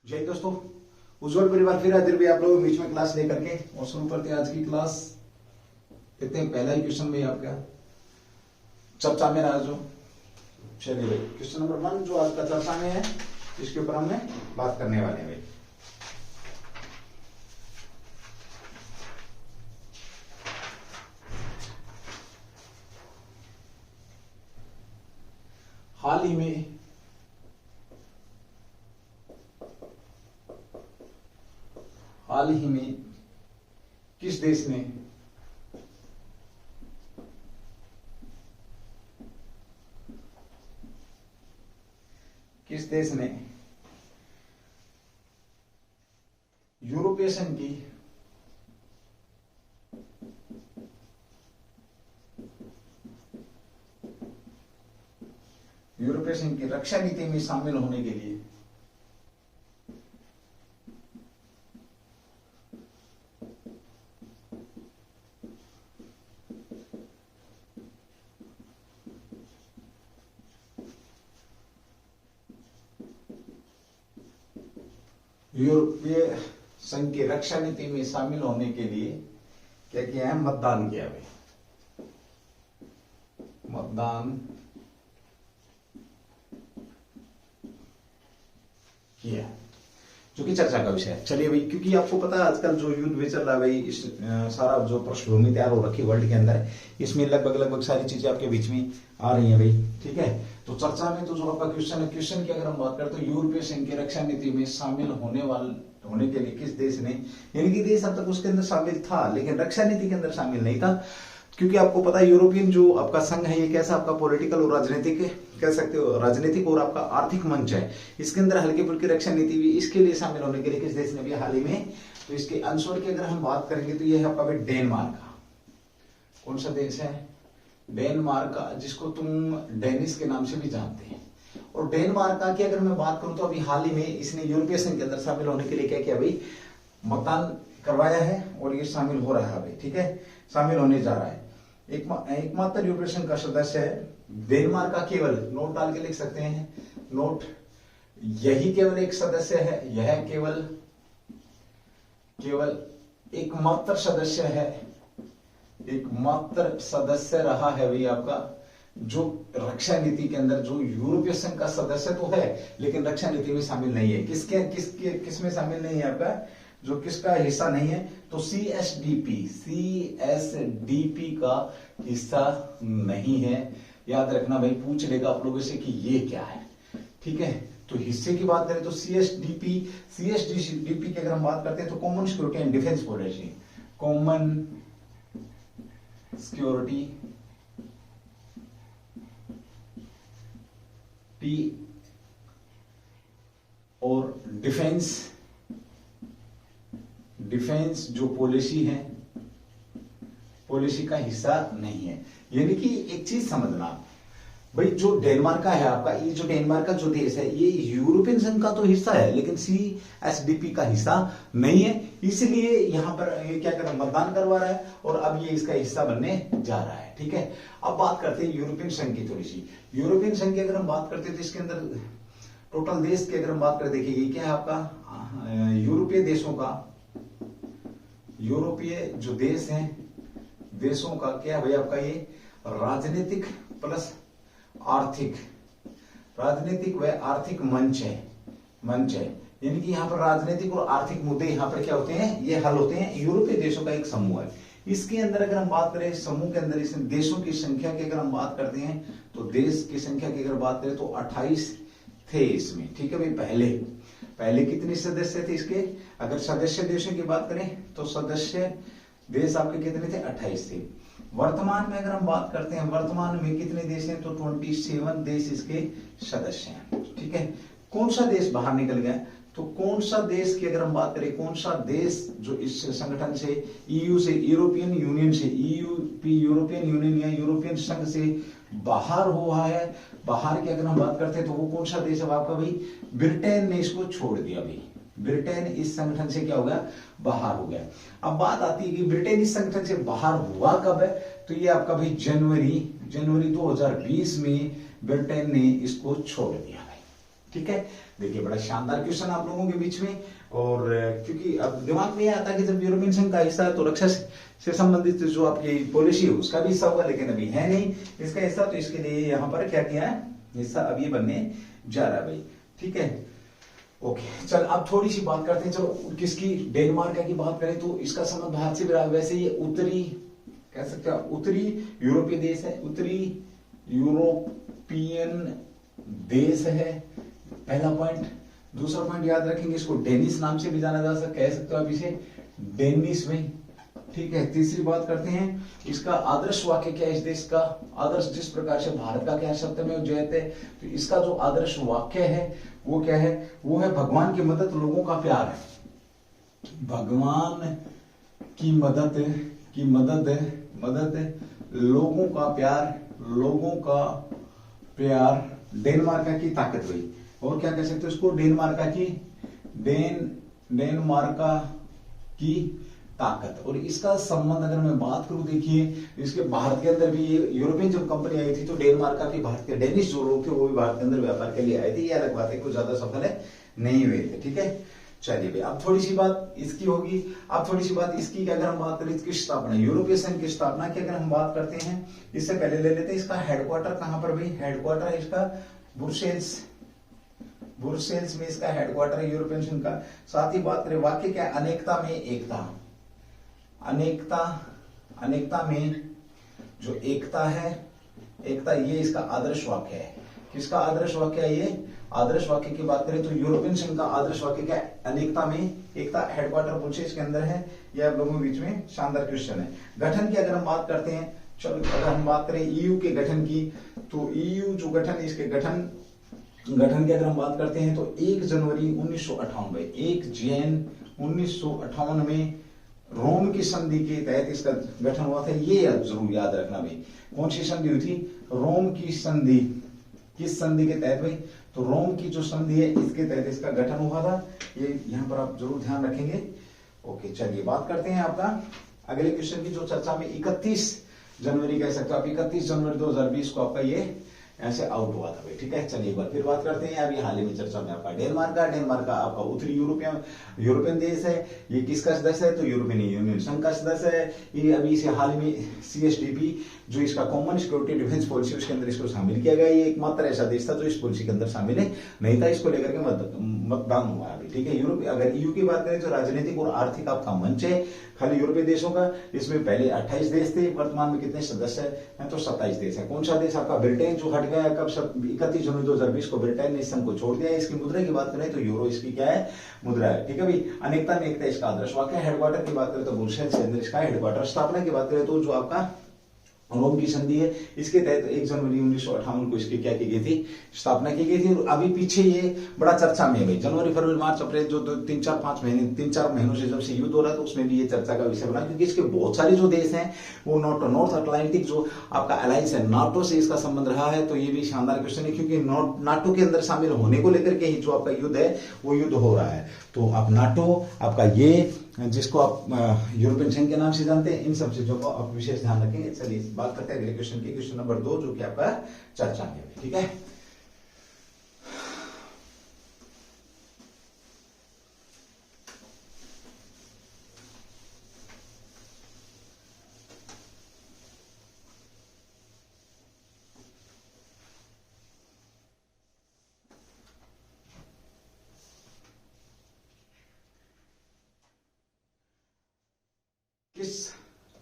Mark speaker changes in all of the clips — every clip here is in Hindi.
Speaker 1: जय दोस्तों, उज्जवल परिवार फिर हाजिर भी आप लोगों के बीच में क्लास लेकर के और शुरू करते हैं आज की क्लास। देखते हैं पहला ही क्वेश्चन में आपका चर्चा में रहा जो। चलिए भाई, क्वेश्चन नंबर 1 जो आज का चर्चा में है, इसके ऊपर हमने बात करने वाले हैं भाई। हाल ही में किस देश ने यूरोपीय संघ की रक्षा नीति में शामिल होने के लिए यूरोपीय संघ की रक्षा नीति में शामिल होने के लिए क्या किया है? मतदान किया भाई। मतदान किया, जो कि चर्चा का विषय है। चलिए भाई, क्योंकि आपको पता है आजकल जो युद्ध भी चल रहा है भाई, इस सारा जो पृष्ठभूमि तैयार हो रखी वर्ल्ड के अंदर, इसमें लगभग सारी चीजें आपके बीच में आ रही हैं भाई। ठीक है, तो चर्चा में तो जो आपका क्वेश्चन की अगर हम बात करें तो यूरोपीय संघ की रक्षा नीति में शामिल होने के लिए किस देश ने, यानी कि देश अब तक उसके अंदर शामिल था लेकिन रक्षा नीति के अंदर शामिल नहीं था। क्योंकि आपको पता है यूरोपियन जो आपका संघ है, ये कैसा आपका पॉलिटिकल और राजनीतिक कह सकते हो, राजनीतिक और आपका आर्थिक मंच है। इसके अंदर हल्की फुल्की रक्षा नीति भी इसके लिए शामिल होने के लिए किस देश ने भी हाल ही में, तो इसके आंसर की अगर हम बात करेंगे तो ये है आपका डेनमार्क का। कौन सा देश है? डेनमार्क का, जिसको तुम डेनिस के नाम से भी जानते हैं। और डेनमार्क का की अगर मैं बात करूं तो अभी हाल ही में इसने यूरोपीय संघ के अंदर शामिल होने के लिए क्या किया भाई? मतदान करवाया है और ये शामिल हो रहा है भाई। ठीक है, शामिल होने जा रहा है। एकमात्र यूरोपीय संघ का सदस्य है डेनमार्क का। केवल नोट डाल के लिख सकते हैं, नोट, यही केवल एक सदस्य है, यह केवल एकमात्र सदस्य है, एकमात्र सदस्य रहा है भाई आपका, जो रक्षा नीति के अंदर, जो यूरोपीय संघ का सदस्य तो है लेकिन रक्षा नीति में शामिल नहीं है। किसमें शामिल नहीं है आपका, जो किसका हिस्सा नहीं है? तो सीएसडीपी का हिस्सा नहीं है। याद रखना भाई, पूछ लेगा आप लोगों से कि ये क्या है। ठीक है, तो हिस्से की बात करें तो सीएसडीपी की अगर हम बात करते हैं तो common security and defence policy, common security और डिफेंस जो पॉलिसी है, पॉलिसी का हिस्सा नहीं है। यानी कि एक चीज समझना भाई, जो डेनमार्क का है आपका, ये जो डेनमार्क का जो देश है, ये यूरोपियन संघ का तो हिस्सा है लेकिन सीएसडीपी का हिस्सा नहीं है। इसलिए यहां पर ये क्या कर रहा है? मतदान करवा रहा है और अब ये इसका हिस्सा बनने जा रहा है। ठीक है, अब बात करते हैं यूरोपियन संघ की थोड़ी सी। यूरोपियन संघ की अगर हम बात करते हैं तो इसके अंदर टोटल देश की अगर हम बात करें, देखिए ये क्या है आपका यूरोपीय देशों का, यूरोपीय जो देश हैं, देशों का क्या है भाई आपका ये राजनीतिक प्लस आर्थिक, राजनीतिक व आर्थिक मंच है। यानी कि यहाँ पर राजनीतिक और आर्थिक मुद्दे यहाँ पर क्या होते हैं? ये हल होते हैं। यूरोपीय देशों का एक समूह है। इसके अंदर अगर हम बात करें, समूह के अंदर इस देशों की संख्या की अगर हम बात करते हैं तो देश की संख्या की अगर बात करें तो 28 थे इसमें। ठीक है भाई, पहले कितने सदस्य थे इसके? अगर सदस्य देशों की बात करें तो सदस्य देश आपके कितने थे? 28 थे। वर्तमान में अगर हम बात करते हैं, वर्तमान में कितने देश हैं? तो 27 देश इसके सदस्य हैं। ठीक है, कौन सा देश बाहर निकल गया? तो कौन सा देश की अगर हम बात करें, कौन सा देश जो इस संगठन से, ईयू से, यूरोपियन यूनियन से, यूरोपियन यूनियन या यूरोपियन संघ से बाहर हुआ है, बाहर की अगर हम बात करते हैं तो वो कौन सा देश है आपका भाई? ब्रिटेन ने इसको छोड़ दिया भाई। ब्रिटेन इस संगठन से क्या हो गया? बाहर हो गया। अब बात आती है कि ब्रिटेन इस संगठन से बाहर हुआ कब है? तो ये आपका भाई जनवरी 2020 में ब्रिटेन ने इसको छोड़ दिया भाई। ठीक है, देखिए बड़ा शानदार क्वेश्चन आप लोगों के बीच में। और क्योंकि अब दिमाग में ये आता है कि जब यूरोपियन संघ का हिस्सा है तो रक्षा से संबंधित जो आपकी पॉलिसी है उसका भी हिस्सा होगा, लेकिन अभी है नहीं इसका हिस्सा, तो इसके लिए यहाँ पर क्या किया है, हिस्सा अभी बनने जा रहा है भाई। ठीक है, ओके, चल अब थोड़ी सी बात करते हैं, चलो किसकी, डेनमार्क की बात करें तो इसका संबंध भारत से भी रहा। वैसे ये उत्तरी कह सकते हैं उत्तरी यूरोपीय देश है, उत्तरी यूरोपियन देश है, पहला पॉइंट। दूसरा पॉइंट याद रखेंगे, इसको डेनिस नाम से भी जाना जा सकता, कह सकते हो आप इसे डेनिस में। ठीक है, तीसरी बात करते हैं, इसका आदर्श वाक्य क्या है इस देश का, आदर्श जिस प्रकार से भारत का क्या शब्द में जयते, तो इसका जो आदर्श वाक्य है वो क्या है, वो है भगवान की मदद लोगों का प्यार है, भगवान की मदद लोगों का प्यार, लोगों का प्यार, डेनमार्क की ताकत हुई। और क्या कह सकते हो इसको, डेनमार्क की ताकत। और इसका संबंध अगर मैं बात करूं, देखिए इसके भारत के अंदर भी ये यूरोपियन जब कंपनी आई थी तो डेनमार्क भी भारत के, डेनिश जो लोग थे वो भी भारत के अंदर व्यापार के लिए आए थे, ये अलग बात है, कोई ज्यादा सफल नहीं हुए थे। ठीक है, चलिए भाई अब थोड़ी सी बात इसकी होगी, अब थोड़ी सी बात इसकी, अगर हम बात करें इसकी स्थापना, यूरोपीय संघ की स्थापना की अगर हम बात करते हैं, इससे पहले ले लेते हैं इसका हेडक्वार्टर कहां पर भाई, हेडक्वार्टर है इसका ब्रुसेल्स में इसका हेडक्वार्टर है यूरोपियन संघ का। साथ ही बात करें वाक्य क्या, अनेकता में एकता, अनेकता में जो एकता है, एकता, ये इसका आदर्श वाक्य है। किसका आदर्श वाक्य है ये, आदर्श वाक्य की बात करें तो यूरोपियन संघ का आदर्श वाक्य क्या है, अनेकता में एकता, हेडक्वार्टर ब्रुसेल्स के अंदर है। यह आप लोगों के बीच में शानदार क्वेश्चन है। गठन की अगर हम बात करते हैं, चलो अगर हम बात करें ईयू के गठन की, तो ईयू जो गठन, इसके गठन की अगर हम बात करते हैं तो 1 जनवरी 1958 में, 1 जैन 1958 में रोम की संधि के तहत इसका गठन हुआ था। ये जरूर याद रखना भाई, कौन सी संधि हुई थी, रोम की संधि, किस संधि के तहत भाई, तो रोम की जो संधि है इसके तहत इसका गठन हुआ था, ये यहाँ पर आप जरूर ध्यान रखेंगे। ओके, चलिए बात करते हैं आपका अगले क्वेश्चन की, जो चर्चा में 31 जनवरी कह सकते हो आप, 31 जनवरी 2020 को आपका ये ऐसे आउट हुआ था भाई। ठीक है, चलिए एक बार फिर बात करते हैं, अभी हाल ही में चर्चा में आपका डेनमार्क का आपका उत्तरी यूरोपियन देश है। ये किसका सदस्य है, तो यूरोपियन यूनियन संघ का सदस्य है। ये अभी इसे हाल में CSDP जो इसका कॉमन सिक्योरिटी डिफेंस पॉलिसी, उसके अंदर इसको शामिल किया गया। ये एकमात्र ऐसा देश था जो इस पॉलिसी के अंदर शामिल नहीं था, इसको लेकर के मतदान हुआ अभी। ठीक है, यूरोप, अगर EU की बात करें तो राजनीतिक और आर्थिक आपका मंच है खाली यूरोपीय देशों का। इसमें पहले 28 देश थे, वर्तमान में कितने सदस्य हैं, तो 27 देश है। कौन सा देश आपका, ब्रिटेन जो हट गया कब, 31 जनवरी 2020 को ब्रिटेन ने इस संघ को छोड़ दिया। इसकी मुद्रा की बात करें तो यूरो इसकी क्या है, मुद्रा है। ठीक है भाई, अनेकता में एकता इसका आदर्श वाक्य। हेडक्वार्टर की बात करें तो ब्रुसेल्स के अंदर इसका हेडक्वार्टर। स्थापना की बात करें तो जो आपका रोम की संधि है इसके तहत 1 जनवरी 1958 को इसकी क्या की गई थी, स्थापना की गई थी। और अभी पीछे ये बड़ा चर्चा में है भाई, जनवरी फरवरी मार्च अप्रैल जो 3-4 महीनों से जब से युद्ध हो रहा है तो उसमें भी ये चर्चा का विषय बना, क्योंकि इसके बहुत सारे जो देश हैं वो नॉर्थ अटलांटिक जो आपका अलायंस है नाटो से इसका संबंध रहा है। तो ये भी शानदार क्वेश्चन है, क्योंकि नाटो के अंदर शामिल होने को लेकर के ही जो आपका युद्ध है वो युद्ध हो रहा है। तो आप नाटो आपका ये जिसको आप यूरोपियन संघ के नाम से जानते हैं, इन सब चीजों को आप विशेष ध्यान रखेंगे। चलिए बात करते हैं अगले क्वेश्चन की, क्वेश्चन नंबर 2 जो कि आपका चर्चा में है। ठीक है,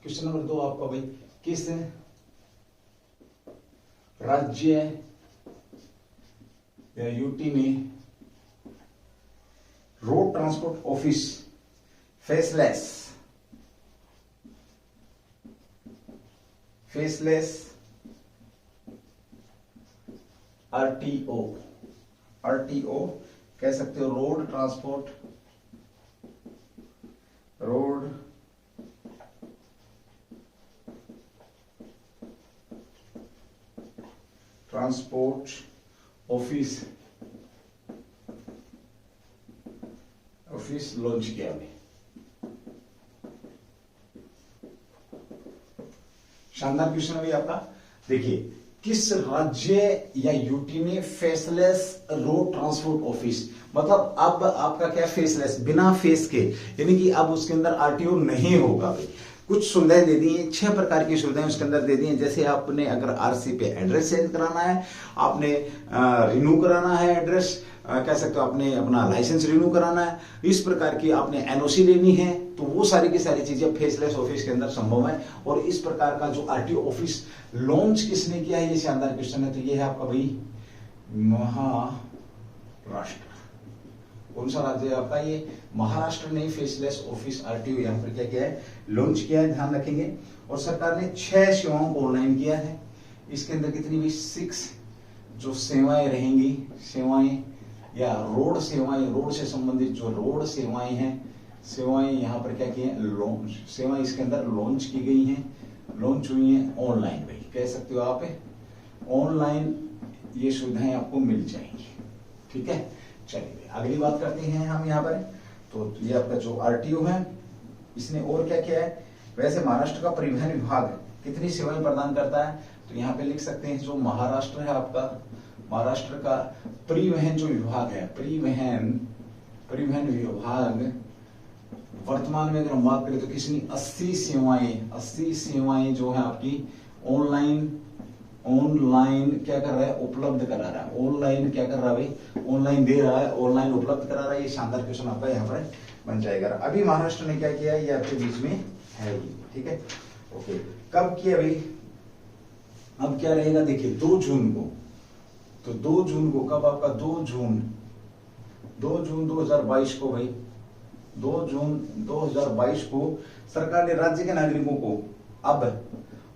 Speaker 1: क्वेश्चन नंबर 2 आपका भाई, किस राज्य या यूटी में road transport office faceless RTO कह सकते हो, रोड ट्रांसपोर्ट ऑफिस लॉन्च किया है। शानदार क्वेश्चन है आपका। देखिए किस राज्य या यूटी ने फेसलेस रोड ट्रांसपोर्ट ऑफिस, मतलब अब आपका क्या फेसलेस, बिना फेस के, यानी कि अब उसके अंदर आरटीओ नहीं होगा भाई। कुछ सुविधाएं दे दी है, 6 प्रकार की सुविधाएं उसके अंदर दे दी हैं। जैसे आपने अगर आरसी पे एड्रेस चेंज कराना है, आपने रिन्यू कराना है एड्रेस, कह सकते हो आपने अपना लाइसेंस रिन्यू कराना है, इस प्रकार की आपने एनओसी लेनी है, तो वो सारी की सारी चीजें फेसलेस ऑफिस के अंदर संभव है। और इस प्रकार का जो आरटीओ ऑफिस लॉन्च किसने किया है, ये शानदार क्वेश्चन है। तो ये है आपका भाई महाराष्ट्र। कौन सा राज्य है आपका, ये महाराष्ट्र ने फेसलेस ऑफिस आरटीओ यहाँ पर क्या किया है, लॉन्च किया है, ध्यान रखेंगे। और सरकार ने 6 सेवाओं को ऑनलाइन किया है। इसके अंदर कितनी भी 6 जो सेवाएं रहेंगी, सेवाएं या रोड सेवाएं, रोड से संबंधित जो रोड सेवाएं हैं, सेवाएं यहाँ पर क्या की है, लॉन्च, सेवाएं इसके अंदर लॉन्च की गई हैं, लॉन्च हुई हैं ऑनलाइन भाई, कह सकते हो आप ऑनलाइन ये सुविधाएं आपको मिल जाएंगी। ठीक है, चलिए अगली बात करते हैं हम यहाँ पर। तो ये आपका जो आरटीओ है, इसने और क्या किया है। वैसे महाराष्ट्र का परिवहन विभाग कितनी सेवाएं प्रदान करता है, तो यहाँ पे लिख सकते हैं जो महाराष्ट्र है आपका, महाराष्ट्र का परिवहन जो विभाग है, परिवहन विभाग वर्तमान में अगर हम बात करें तो किसने 80 सेवाएं जो है आपकी ऑनलाइन क्या कर रहा है, उपलब्ध करा रहा है। ऑनलाइन क्या कर रहा है भाई, ऑनलाइन दे रहा है, ऑनलाइन उपलब्ध करा रहा है। ये शानदार क्वेश्चन आपका यहाँ पर बन जाएगा। अभी महाराष्ट्र ने क्या किया, ये आपके बीच में है। ठीक है, ओके, कब किया भाई, अब क्या रहेगा देखिए 2 जून को, तो 2 जून को कब आपका 2 जून 2022 को भाई, 2 जून 2022 को सरकार ने राज्य के नागरिकों को अब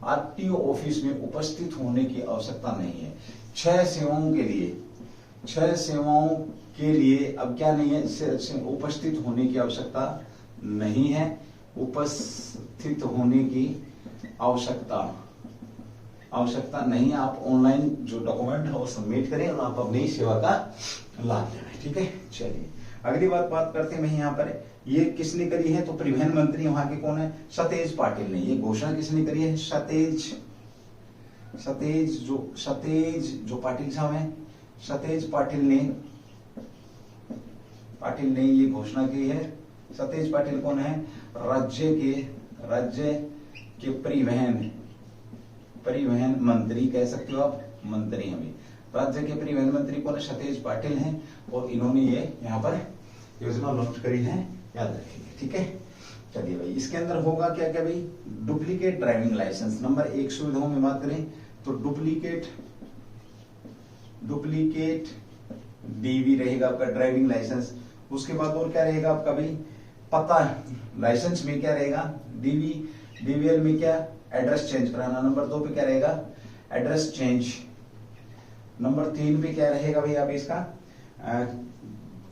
Speaker 1: आरटीओ ऑफिस में उपस्थित होने की आवश्यकता नहीं है। 6 सेवाओं के लिए अब क्या नहीं है, उपस्थित होने की आवश्यकता नहीं है, उपस्थित होने की आवश्यकता नहीं है। आप ऑनलाइन जो डॉक्यूमेंट है वो सबमिट करें और आप अपनी सेवा का लाभ लें। ठीक है, चलिए अगली बात करते हैं यहाँ पर। ये किसने करी है, तो परिवहन मंत्री वहां के कौन है, सतेज पाटिल ने। ये घोषणा किसने करी है, सतेज जो पाटिल साहब हैं, सतेज पाटिल ने ये घोषणा की है। सतेज पाटिल कौन है, राज्य के परिवहन मंत्री कह सकते हो आप, मंत्री हमें राज्य के परिवहन मंत्री कौन है, सतेज पाटिल हैं। और इन्होंने ये यहाँ पर योजना लॉन्च करी है, याद रखेंगे। ठीक है, चलिए भाई इसके अंदर होगा क्या क्या भाई, डुप्लीकेट ड्राइविंग लाइसेंस। नंबर 1 सुविधाओं में बात करें तो डुप्लीकेट डीवी रहेगा आपका, ड्राइविंग लाइसेंस। उसके बाद और क्या रहेगा आपका भाई, पता लाइसेंस में क्या रहेगा, डीवीएल में क्या, एड्रेस चेंज कराना। नंबर 2 पे क्या रहेगा, एड्रेस चेंज। नंबर 3 पे क्या रहेगा भाई आप इसका,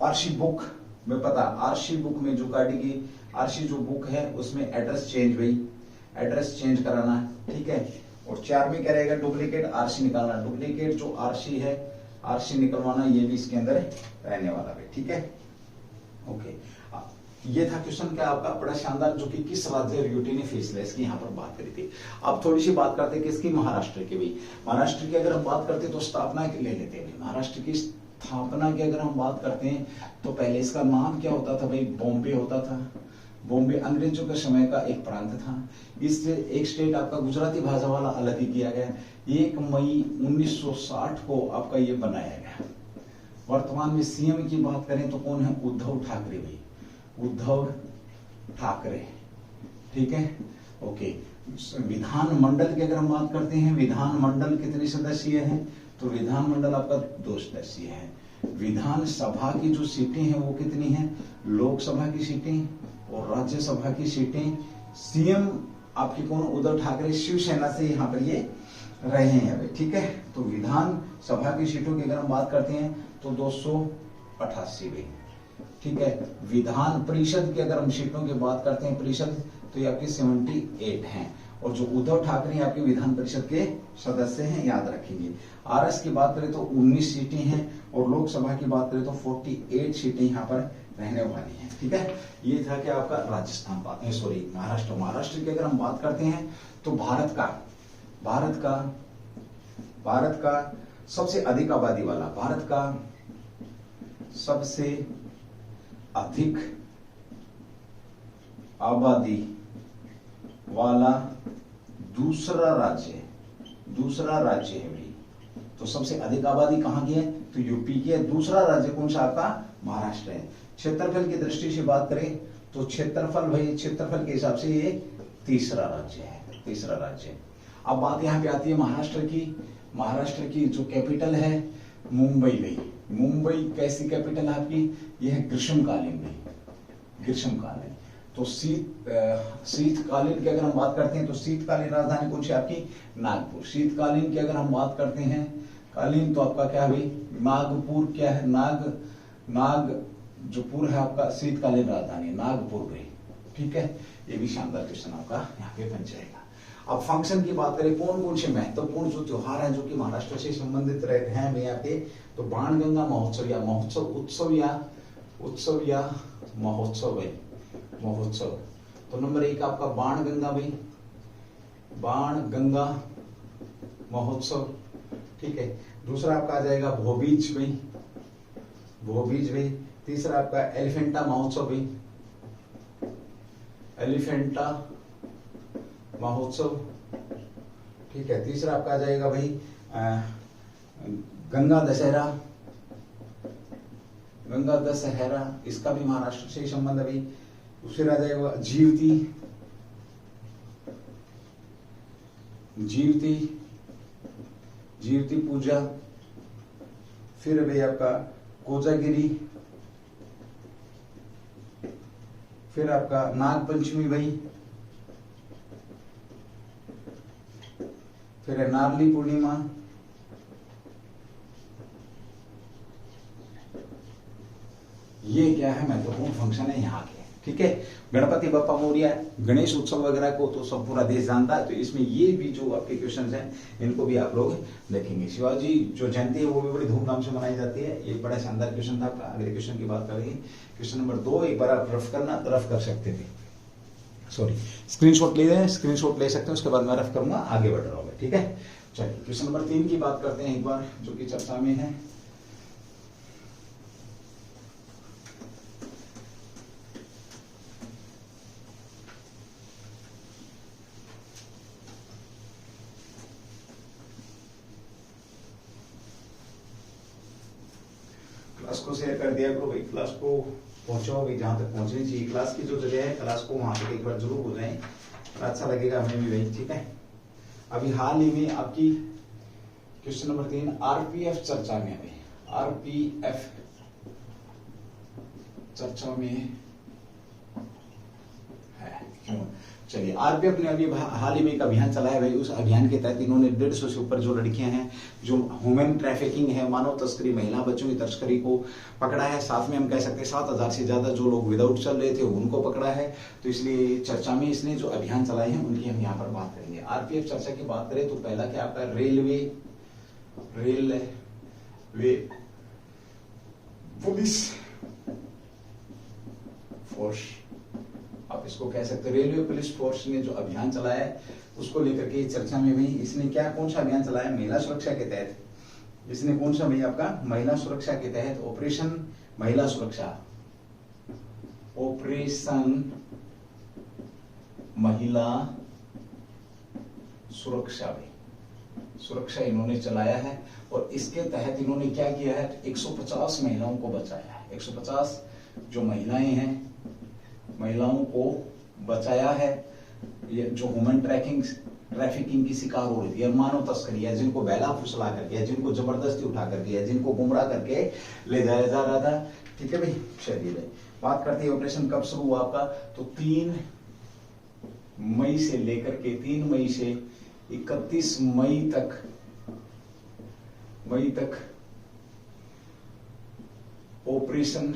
Speaker 1: आरसी बुक में पता, आरसी बुक में जो गाड़ी की आरसी जो बुक है उसमें एड्रेस चेंज भाई, एड्रेस चेंज कराना। ठीक है, और 4 में क्या रहेगा, डुप्लीकेट आरसी निकालना। डुप्लीकेट जो आरसी है, आरसी निकलवाना, ये भी इसके अंदर रहने वाला भाई। ठीक है, ओके, ये था क्वेश्चन क्या आपका, बड़ा शानदार, जो कि किस राज्य यूटी ने फेसलेस की यहाँ पर बात करी थी। अब थोड़ी सी बात करते हैं किसकी, महाराष्ट्र की भाई। महाराष्ट्र की अगर हम बात करते हैं तो स्थापना ले लेते हैं। महाराष्ट्र की स्थापना की अगर हम बात करते हैं तो पहले इसका नाम क्या होता था भाई, बॉम्बे होता था। बॉम्बे अंग्रेजों के समय का एक प्रांत था। इससे एक स्टेट आपका गुजराती भाषा वाला अलग ही किया गया। 1 मई 1960 को आपका ये बनाया गया। वर्तमान में सीएम की बात करें तो कौन है, उद्धव ठाकरे भाई, उद्धव ठाकरे। ठीक है, ओके। विधानमंडल की अगर हम बात करते हैं, विधानमंडल कितने सदस्यीय है, तो विधानमंडल आपका 2 सदस्यीय है। विधानसभा की जो सीटें हैं वो कितनी हैं, लोकसभा की सीटें और राज्यसभा की सीटें। सीएम आपकी कौन, उद्धव ठाकरे, शिवसेना से यहाँ पर ये रहे हैं भाई। ठीक है, तो विधानसभा की सीटों की अगर हम बात करते हैं तो 288 भाई। ठीक है, विधान परिषद की अगर हम सीटों की बात करते हैं, परिषद, तो ये आपकी 78 हैं। और जो उद्धव ठाकरे आपके विधान परिषद के सदस्य हैं, याद रखेंगे। आरएस की बात करें तो 19 सीटें हैं और लोकसभा की बात करें तो 48 सीटें यहाँ पर रहने वाली हैं। ठीक है, ये था कि आपका राजस्थान बात, सॉरी महाराष्ट्र। महाराष्ट्र की अगर हम बात करते हैं तो भारत का भारत का सबसे अधिक आबादी वाला, भारत का सबसे अधिक आबादी वाला दूसरा राज्य है भाई। तो सबसे अधिक आबादी कहां की है? तो यूपी की है। दूसरा राज्य कौन सा आपका? महाराष्ट्र है। क्षेत्रफल की दृष्टि से बात करें तो क्षेत्रफल के हिसाब से ये तीसरा राज्य है। अब बात यहां पे आती है महाराष्ट्र की जो कैपिटल है मुंबई भाई। मुंबई कैसी कैपिटल है आपकी? यह है ग्रीष्मकालीन। तो शीतकालीन की अगर हम बात करते हैं तो शीतकालीन राजधानी कौन सी आपकी? नागपुर। शीतकालीन की अगर हम बात करते हैं कालीन तो आपका क्या है भाई? नागपुर। क्या है? नागपुर है आपका शीतकालीन राजधानी, नागपुर भाई। ठीक है, ये भी शानदार क्वेश्चन आपका यहाँ पे बन जाएगा। अब फंक्शन की बात करें, कौन से महत्वपूर्ण जो त्योहार है जो कि महाराष्ट्र से संबंधित हैं भाई आपके, तो बाणगंगा महोत्सव या महोत्सव भाई, महोत्सव। तो नंबर 1 आपका बाणगंगा भाई, बाणगंगा महोत्सव। ठीक है, दूसरा आपका आ जाएगा भोबीज भाई। तीसरा आपका एलिफेंटा महोत्सव भाई, एलिफेंटा महोत्सव। ठीक है, तीसरा आपका आ जाएगा भाई गंगा दशहरा, इसका भी महाराष्ट्र से संबंध है भाई। फिर आ जाएगा जीवती पूजा। फिर भाई आपका कोजागिरी। फिर आपका नाग पंचमी भाई। फिर है नारली पूर्णिमा। ये क्या है? महत्वपूर्ण फंक्शन है यहाँ के। ठीक है, गणपति बप्पा मोरिया, गणेश उत्सव वगैरह को तो सब पूरा देश जानता है, तो इसमें ये भी जो आपके क्वेश्चन हैं इनको भी आप लोग देखेंगे। शिवाजी जो जयंती है वो भी बड़ी धूमधाम से मनाई जाती है। ये बड़ा शानदार क्वेश्चन था आपका। अगले क्वेश्चन की बात करेंगे, क्वेश्चन नंबर 2। एक बार आप रफ कर सकते थे, सॉरी स्क्रीनशॉट ले सकते हैं, उसके बाद मैं रफ करूंगा, आगे बढ़ रहा हूँ। ठीक है, चलिए क्वेश्चन नंबर 3 की बात करते हैं एक बार, जो कि चर्चा में है। क्लास को शेयर कर दिया करो भाई, क्लास को पहुंचाओ भाई जहां तक पहुंचनी चाहिए। क्लास की जो जगह है क्लास को वहां तक एक बार जरूर हो जाए, अच्छा लगेगा हमें भी भाई। ठीक है, अभी हाल ही में आपकी क्वेश्चन नंबर 3 आरपीएफ चर्चा में है। आरपीएफ चर्चा में है क्यों? चलिए, आरपीएफ ने अभी हाल ही में एक अभियान चलाया भाई। उस अभियान के तहत इन्होंने 150 से ऊपर जो लड़कियां हैं जो ह्यूमन ट्रैफिकिंग है, मानव तस्करी, महिला बच्चों की तस्करी को पकड़ा है। साथ में हम कह सकते हैं 7000 से ज्यादा जो लोग विदाउट चल रहे थे उनको पकड़ा है। तो इसलिए चर्चा में इसने जो अभियान चलाए हैं उनकी हम यहाँ पर बात करेंगे। आरपीएफ चर्चा की बात करें तो पहला क्या आपका रेलवे पुलिस फोर्स, आप इसको कह सकते हैं। रेलवे पुलिस फोर्स ने जो अभियान चलाया है उसको लेकर के चर्चा में भी इसने कौन सा अभियान चलाया? महिला सुरक्षा के तहत। इसने कौन सा भाई आपका? महिला सुरक्षा के तहत ऑपरेशन महिला सुरक्षा, ऑपरेशन महिला सुरक्षा भी सुरक्षा इन्होंने चलाया है। और इसके तहत इन्होंने क्या किया है? 150 महिलाओं को बचाया है। 150 जो महिलाएं हैं, महिलाओं को बचाया है। ये जो ह्यूमन ट्रैफिकिंग की शिकार हो रही थी, मानव तस्करी है, जिनको बहला फुसला करके, जिनको जबरदस्ती उठा करके, जिनको गुमराह करके ले जाया जा रहा था। ठीक है भाई, चलिए भाई बात करते हैं ऑपरेशन कब शुरू हुआ आपका? तो 3 मई से लेकर के 3 मई से 31 मई तक ऑपरेशन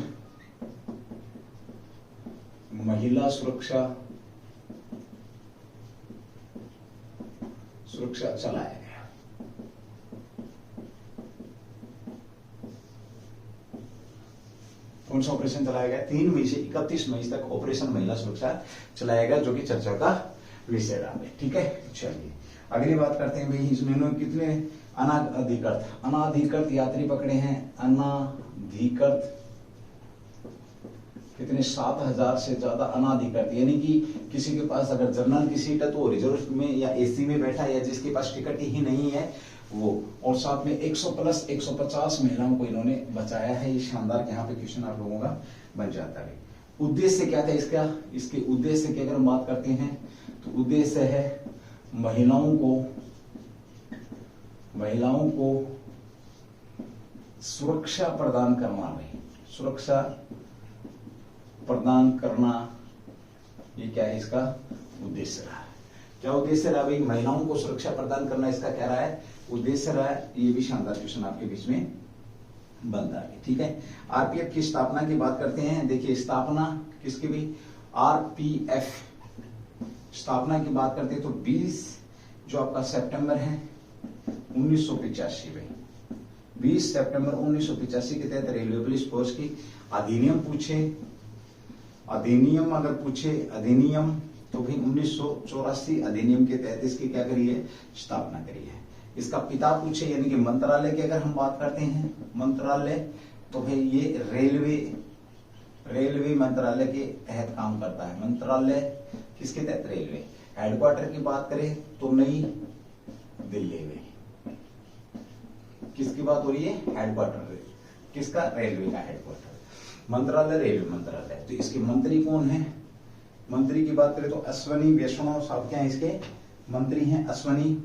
Speaker 1: महिला सुरक्षा चलाया गया। कौन सा ऑपरेशन चलाया गया? 3 मई से 31 मई तक ऑपरेशन महिला सुरक्षा चलाया गया, जो कि चर्चा का विषय रहा है। ठीक है, चलिए अगली बात करते हैं भाई। इसमें कितने अनाधिकृत यात्री पकड़े हैं, अनाधिकृत कितने 7,000 से ज्यादा अनाधिकृत, यानी कि किसी के पास अगर जनरल की सीट है तो रिजर्व में या एसी में बैठा है, या जिसके पास टिकट ही नहीं है वो, और साथ में 100 प्लस 150 महिलाओं को इन्होंने बचाया है। ये शानदार यहाँ पे क्वेश्चन आप लोगों का बन जाता है। उद्देश्य क्या था इसका, इसके उद्देश्य की अगर हम बात करते हैं तो उद्देश्य है महिलाओं को सुरक्षा प्रदान करना, भाई सुरक्षा प्रदान करना, ये क्या है इसका उद्देश्य रहा है। क्या उद्देश्य रहा भाई, महिलाओं को सुरक्षा प्रदान करना इसका क्या रहा है उद्देश्य रहा है। ये भी शानदार क्वेश्चन आपके बीच में बनता है, ठीक है। आरपीएफ की स्थापना की बात करते हैं। देखिए स्थापना किसकी भी, आरपीएफ स्थापना की बात करते हैं तो 20 जो आपका सितंबर है 1985 में, 20 सितंबर 1985 के तहत रेलवे पुलिस फोर्स की अधिनियम अगर पूछे अधिनियम तो भी 1984 अधिनियम के तहत इसकी क्या करी है, स्थापना करी है। इसका पिता पूछे यानी कि मंत्रालय की अगर हम बात करते हैं, मंत्रालय तो भाई ये रेलवे मंत्रालय के तहत काम करता है। मंत्रालय किसके तहत, रेलवे। हेडक्वार्टर की बात करें तो नई दिल्ली में, किसकी बात हो रही है, हेडक्वार्टर किसका, रेलवे का हेडक्वार्टर। मंत्रालय रेलवे मंत्रालय, तो इसके मंत्री कौन है, मंत्री की बात करें तो अश्वनी वैष्णव साहब क्या है इसके मंत्री हैं, अश्वनी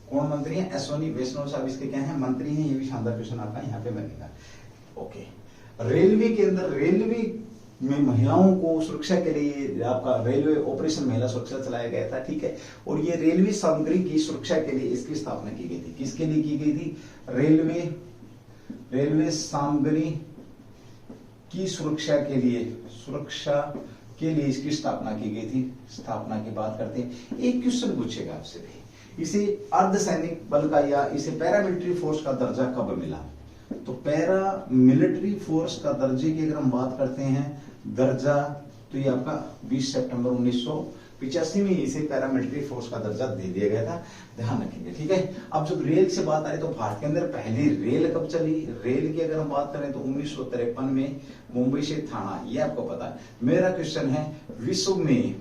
Speaker 1: कौन मंत्री हैं, अश्वनी वैष्णव साहब इसके क्या हैं, मंत्री हैं। ये भी शानदार क्वेश्चन आपका यहाँ पे बनेगा। ओके, रेलवे के अंदर, रेलवे में महिलाओं को सुरक्षा के लिए आपका रेलवे ऑपरेशन महिला सुरक्षा चलाया गया था, ठीक है। और ये रेलवे सामग्री की सुरक्षा के लिए इसकी स्थापना की गई थी। किसके लिए की गई थी, रेलवे सामग्री की सुरक्षा के लिए इसकी स्थापना की गई थी। स्थापना की बात करते हैं, एक क्वेश्चन पूछेगा आपसे भी, इसे अर्धसैनिक बल का या इसे पैरामिलिट्री फोर्स का दर्जा कब मिला, तो पैरा मिलिट्री फोर्स का दर्जे की अगर हम बात करते हैं दर्जा, तो ये आपका 20 सितंबर 1985 में इसे पैरामिलिट्री फोर्स का दर्जा दे दिया गया था, ध्यान रखेंगे, ठीक है। अब जब रेल से बात आई तो भारत के अंदर पहली रेल कब चली, रेल की अगर हम बात करें तो 1953 में मुंबई से थाना, ये आपको पता है। मेरा क्वेश्चन है, विश्व में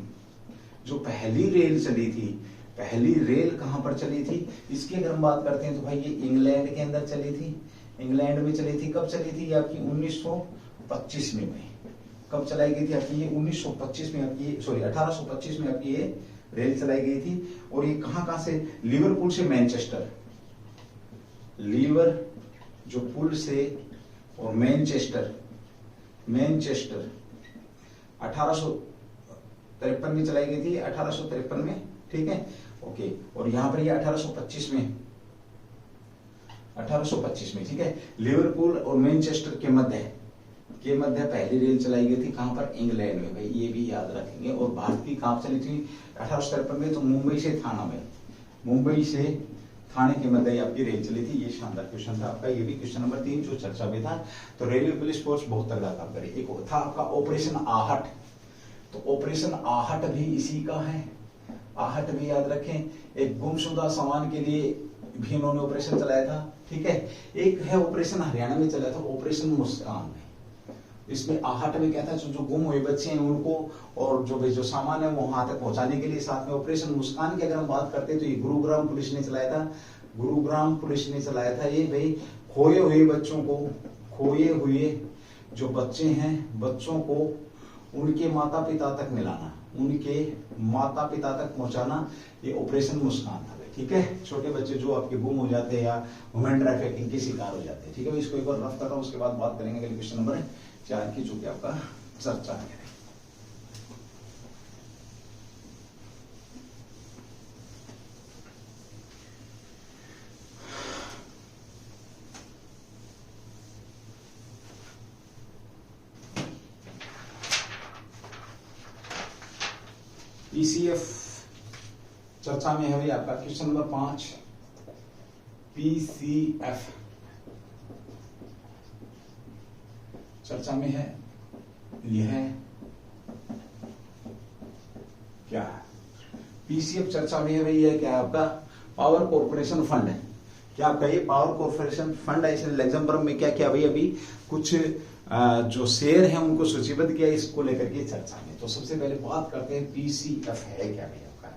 Speaker 1: जो पहली रेल चली थी, पहली रेल कहां पर चली थी, इसकी अगर हम बात करते हैं तो भाई ये इंग्लैंड के अंदर चली थी, इंग्लैंड में चली थी। कब चली थी, आपकी 1925 में भाई, कब चलाई गई थी आपकी ये 1925 में, आपकी सॉरी 1825 में आपकी ये रेल चलाई गई थी। और ये कहां से, लिवरपूल से मैनचेस्टर, लीवर जो पुल से और मैनचेस्टर 1853 में चलाई गई थी, 1853 में, ठीक है। ओके, और यहां पर ये 1825 में, ठीक है। लिवरपूल और मैनचेस्टर के मध्य पहली रेल चलाई गई थी, कहां पर, इंग्लैंड में भाई, ये भी याद रखेंगे। और भारत की कहां चली थी 1853 में, तो मुंबई से थाने के मध्य आपकी रेल चली थी। ये शानदार क्वेश्चन था आपका, ये भी क्वेश्चन नंबर 3 जो चर्चा में था। तो रेलवे पुलिस फोर्स बहुत तगड़ा काम करे। एक था आपका ऑपरेशन आहट, तो ऑपरेशन आहट भी इसी का है, आहट भी याद रखें। एक गुमशुदा सामान के लिए भी इन्होंने ऑपरेशन चलाया था, ठीक है। एक है ऑपरेशन हरियाणा में चला था, ऑपरेशन मुस्कान में। इसमें आहट में क्या था, जो गुम हुए बच्चे हैं उनको और जो सामान है वो वहां तक पहुंचाने के लिए, साथ में ऑपरेशन मुस्कान की अगर हम बात करते हैं तो ये गुरुग्राम पुलिस ने चलाया था। ये भाई खोए हुए जो बच्चे हैं, बच्चों को उनके माता पिता तक मिलाना, उनके माता पिता तक पहुंचाना, ये ऑपरेशन मुस्कान था, ठीक है। छोटे बच्चे जो आपके गुम हो जाते हैं या ह्यूमन ट्रैफिकिंग के शिकार हो जाते हैं, ठीक है। इसको एक बार रफ कर रहा हूं, उसके बाद बात करेंगे क्वेश्चन नंबर 4 की, जो कि आपका चर्चा है। पीसीएफ चर्चा में है भाई आपका क्वेश्चन नंबर 5, पीसीएफ चर्चा में है, यह है क्या पीसीएफ चर्चा में रही है, क्या आपका पावर कॉर्पोरेशन फंड है, क्या आपका ये पावर कॉर्पोरेशन फंड है। इसने लग्जमबर्ग में क्या किया भाई, अभी कुछ जो शेयर हैं उनको सूचीबद्ध किया, इसको लेकर के चर्चा में। तो सबसे पहले बात करते हैं पीसीएफ है क्या भाई आपका,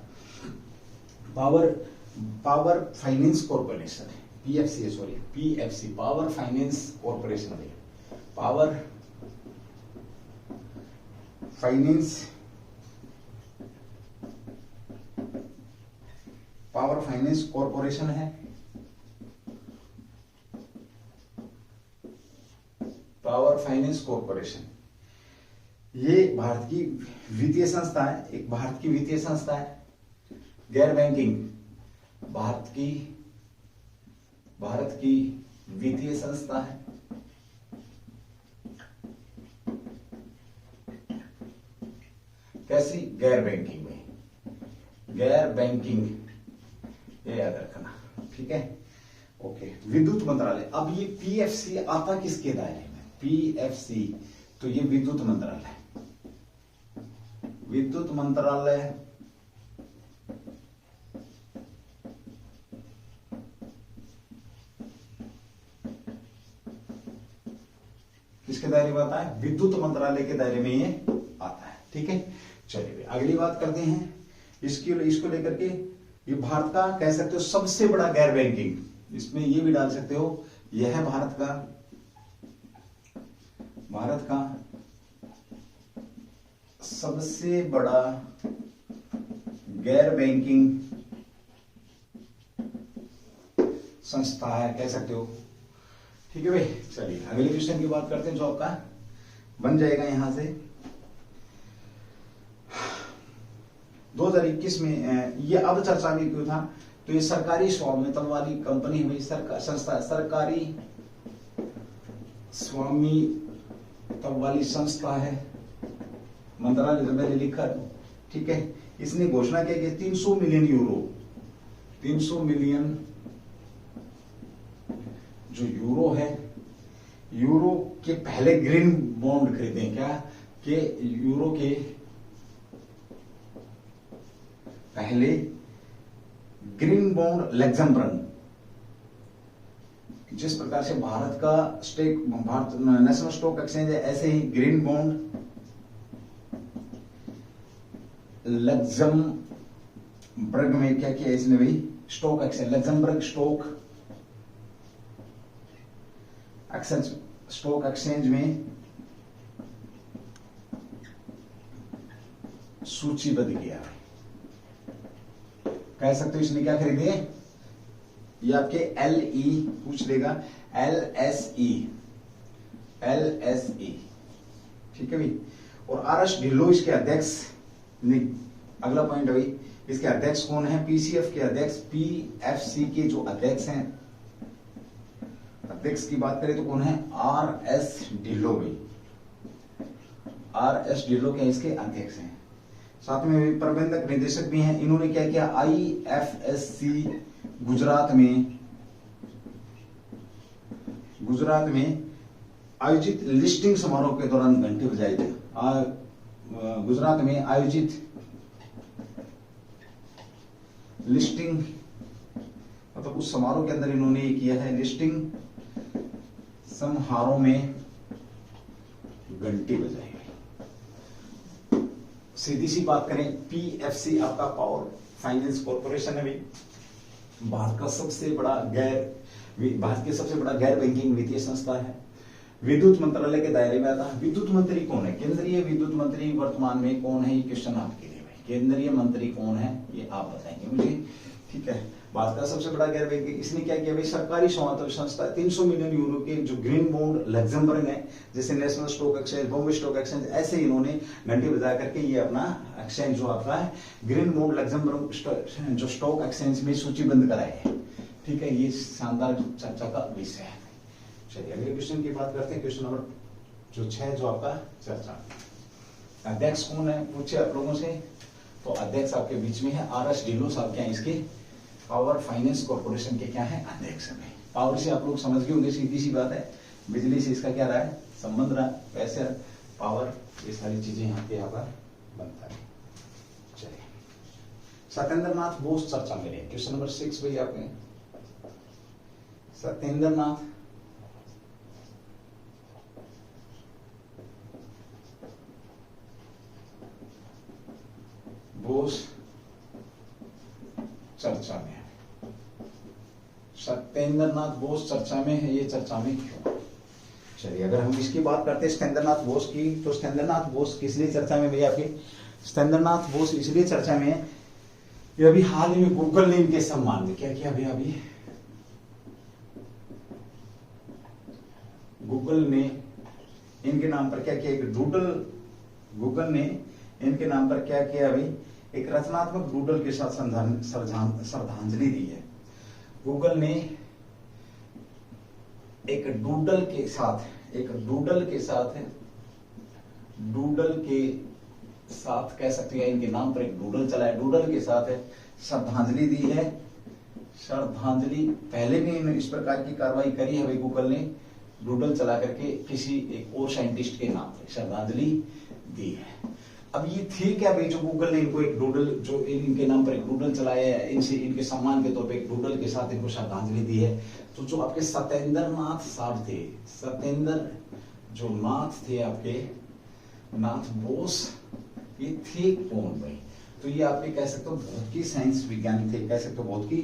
Speaker 1: पावर फाइनेंस कॉर्पोरेशन है, PFC sorry PFC power finance corporation है, पावर फाइनेंस कॉर्पोरेशन है, पावर फाइनेंस कॉर्पोरेशन। ये भारत की वित्तीय संस्था है, एक भारत की वित्तीय संस्था है, गैर बैंकिंग, भारत की वित्तीय संस्था है, कैसी, गैर बैंकिंग में, गैर बैंकिंग, ये याद रखना, ठीक है, ओके। विद्युत मंत्रालय, अब ये पीएफसी आता किसके दायरे में, पीएफसी, तो ये विद्युत मंत्रालय, विद्युत मंत्रालय किसके दायरे में आता है, विद्युत मंत्रालय के दायरे में ये आता है, ठीक है। चलिए अगली बात करते हैं इसको लेकर के, ये भारत का कह सकते हो सबसे बड़ा गैर बैंकिंग, इसमें ये भी डाल सकते हो, यह है भारत का सबसे बड़ा गैर बैंकिंग संस्था है, कह सकते हो, ठीक है भाई। चलिए अगले क्वेश्चन की बात करते हैं, जो आपका बन जाएगा यहां से 2021 में, ये अब चर्चा में क्यों था, तो ये सरकारी स्वामित्व वाली कंपनी है, संस्था, सरकारी स्वामित्व वाली संस्था है, मंत्रालय जो मैंने लिखा, ठीक है। इसने घोषणा की कि 300 मिलियन जो यूरो है, यूरो के पहले ग्रीन बॉन्ड खरीदे, क्या कि यूरो के पहले ग्रीन बॉन्ड लग्जमबर्ग, जिस प्रकार से भारत का भारत नेशनल स्टॉक एक्सचेंज है, ऐसे ही ग्रीन बॉन्ड लग्जमबर्ग में क्या किया इसने भाई, stock exchange, Luxembourg stock exchange में सूचीबद्ध किया, कह सकते हो इसने क्या खरीदे, ये आपके LE पूछ लेगा, LSE, ठीक है भाई। और RS ढिल्लो इसके अध्यक्ष, अगला पॉइंट है भाई, इसके अध्यक्ष कौन है, पीसीएफ के अध्यक्ष, पीएफसी के जो अध्यक्ष हैं, अध्यक्ष की बात करें तो कौन है, RS ढिल्लो भाई, RS ढिल्लो के इसके अध्यक्ष हैं, साथ में प्रबंधक निदेशक भी हैं। इन्होंने क्या किया, IFSC गुजरात में आयोजित लिस्टिंग समारोह के दौरान घंटी बजाई थी, गुजरात में आयोजित लिस्टिंग, मतलब उस समारोह के अंदर इन्होंने ये किया है, लिस्टिंग समारोह में घंटी बजाई। सीधी सी बात करें, पीएफसी आपका पावर फाइनेंस कॉर्पोरेशन है भाई, भारत की सबसे बड़ा गैर बैंकिंग वित्तीय संस्था है, विद्युत मंत्रालय के दायरे में आता है। विद्युत मंत्री कौन है, केंद्रीय विद्युत मंत्री वर्तमान में कौन है, ये क्वेश्चन आपके लिए भाई, केंद्रीय मंत्री कौन है ये आप बताएंगे मुझे, ठीक है। भारत का सबसे बड़ा गैर बैंकिंग, इसने क्या किया भाई, सरकारी स्वामित्व संस्था, 300 मिलियन यूरो के जो ग्रीन बॉन्ड लग्जमबर्ग है, जैसे national stock exchange, Bombay stock exchange, ऐसे इन्होंने घंटी बजा करके ये अपना एक्सचेंज जो आपका है ग्रीन बॉन्ड लग्जमबर्ग जो स्टॉक एक्सचेंज में सूचीबद्ध कराए है, ठीक है। ये शानदार चर्चा का विषय है। चलिए अगले क्वेश्चन की बात करते हैं, क्वेश्चन नंबर जो 6 जो आपका चर्चा, अध्यक्ष कौन है पूछे आप लोगों से, तो अध्यक्ष आपके बीच में है RS ढिल्लो साहब, क्या इसके पावर फाइनेंस कॉर्पोरेशन के क्या है अध्यक्ष है। पावर से आप लोग समझ गए होंगे, सीधी सी बात है, बिजली से इसका क्या रहा है संबंध रहा, पैसे, पावर, ये सारी चीजें यहाँ पे बनता है। चलिए सत्येंद्र नाथ बोस चर्चा में रहे। क्वेश्चन नंबर 6 भाई आपने सत्येंद्र नाथ बोस चर्चा में है। सत्येंद्र नाथ बोस चर्चा में है, ये चर्चा में क्यों? चलिए अगर हम इसकी बात करते हैं सत्येंद्र नाथ बोस की, तो सत्येंद्र नाथ बोस किस लिए चर्चा में भैया? आपकी सत्येंद्र नाथ बोस इसलिए चर्चा में है, ये अभी हाल ही में गूगल ने इनके सम्मान में क्या किया भैया? अभी गूगल ने इनके नाम पर क्या किया? एक डूडल, गूगल ने इनके नाम पर क्या किया? अभी एक रचनात्मक डूडल के साथ श्रद्धांजलि दी है। गूगल ने एक डूडल के साथ कह सकते हैं, इनके नाम पर एक डूडल चला है, डूडल के साथ श्रद्धांजलि दी है। श्रद्धांजलि पहले भी इस प्रकार की कार्रवाई करी है भाई गूगल ने, डूडल चला करके किसी एक और साइंटिस्ट के नाम पर श्रद्धांजलि दी है। अब ये थी क्या भाई, जो गूगल ने इनको एक डूडल, जो इनके नाम पर एक डूडल चलाया है, इनसे इनके सम्मान के तौर पे एक डूडल के साथ इनको श्रद्धांजलि दी है। तो जो आपके सत्येंद्र नाथ साहब थे, सत्येंद्र जो नाथ थे आपके, नाथ बोस, ये थे कौन भाई? तो ये आपके कह सकते हो भौतिकी साइंस विज्ञानी थे, कह सकते हो भौतिकी